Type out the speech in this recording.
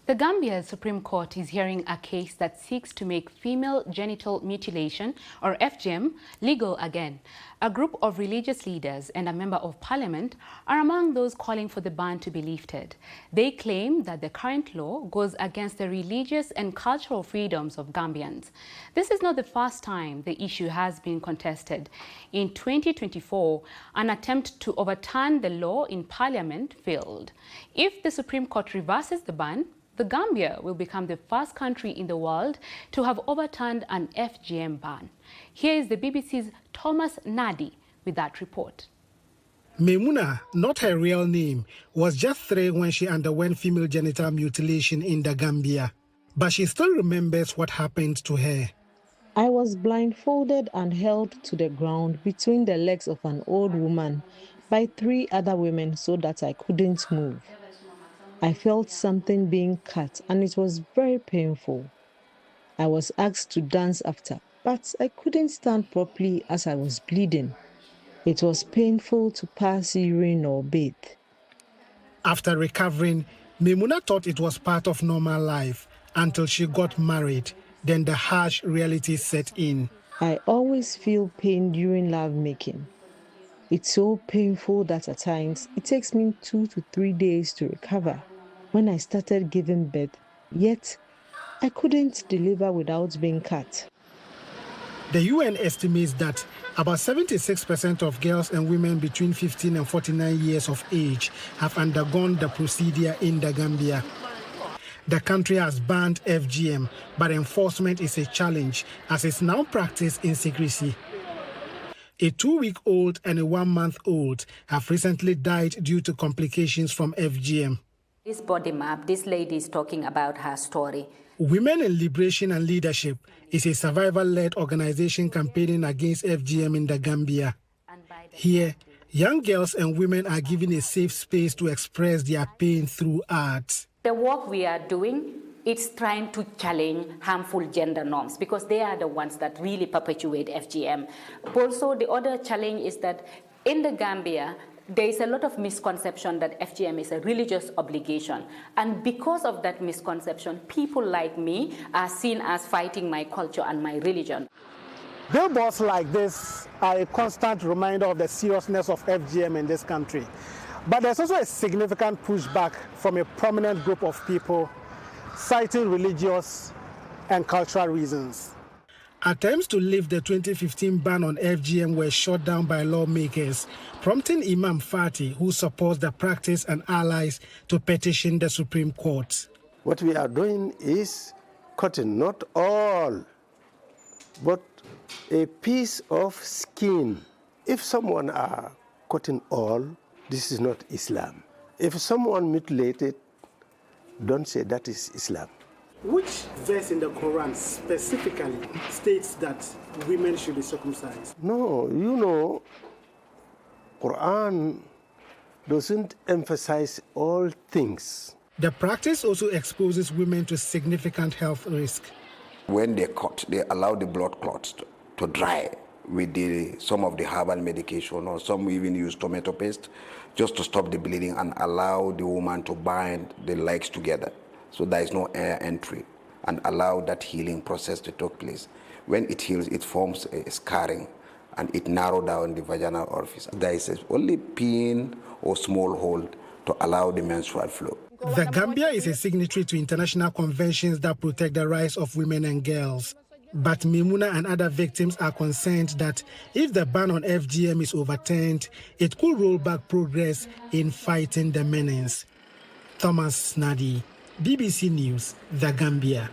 The Gambia Supreme Court is hearing a case that seeks to make female genital mutilation, or FGM, legal again. A group of religious leaders and a member of parliament are among those calling for the ban to be lifted. They claim that the current law goes against the religious and cultural freedoms of Gambians. This is not the first time the issue has been contested. In 2024, an attempt to overturn the law in parliament failed. If the Supreme Court reverses the ban, the Gambia will become the first country in the world to have overturned an FGM ban. Here is the BBC's Thomas Nadi with that report. Maimuna, not her real name, was just 3 when she underwent female genital mutilation in the Gambia. But she still remembers what happened to her. I was blindfolded and held to the ground between the legs of an old woman by 3 other women so that I couldn't move. I felt something being cut and it was very painful. I was asked to dance after, but I couldn't stand properly as I was bleeding. It was painful to pass urine or bathe. After recovering, Maimuna thought it was part of normal life until she got married. Then the harsh reality set in. I always feel pain during lovemaking. It's so painful that at times it takes me 2 to 3 days to recover. When I started giving birth, yet I couldn't deliver without being cut. The UN estimates that about 76% of girls and women between 15 and 49 years of age have undergone the procedure in the Gambia. The country has banned FGM, but enforcement is a challenge as it's now practiced in secrecy. A 2-week-old and a 1-month-old have recently died due to complications from FGM. This body map, this lady is talking about her story. Women in Liberation and Leadership is a survival-led organization campaigning against FGM in the Gambia. Here, young girls and women are given a safe space to express their pain through art. The work we are doing, it's trying to challenge harmful gender norms because they are the ones that really perpetuate FGM. Also, the other challenge is that in the Gambia, there is a lot of misconception that FGM is a religious obligation. And because of that misconception, people like me are seen as fighting my culture and my religion. Billboards like this are a constant reminder of the seriousness of FGM in this country. But there's also a significant pushback from a prominent group of people citing religious and cultural reasons. Attempts to lift the 2015 ban on FGM were shut down by lawmakers, prompting Imam Fati, who supports the practice, and allies to petition the Supreme Court. What we are doing is cutting not all, but a piece of skin. If someone are cutting all, this is not Islam. If someone mutilated, don't say that is Islam. Which verse in the Quran specifically states that women should be circumcised? No, you know, Quran doesn't emphasize all things. The practice also exposes women to significant health risk. When they cut, they allow the blood clots to dry with some of the herbal medication, or some even use tomato paste just to stop the bleeding and allow the woman to bind the legs together so there is no air entry, and allow that healing process to take place. When it heals, it forms a scarring and it narrows down the vaginal orifice. There is only pin or small hole to allow the menstrual flow. The Gambia is a signatory to international conventions that protect the rights of women and girls. But Maimuna and other victims are concerned that if the ban on FGM is overturned, it could roll back progress in fighting the menace. Thomas Nadi, BBC News, The Gambia.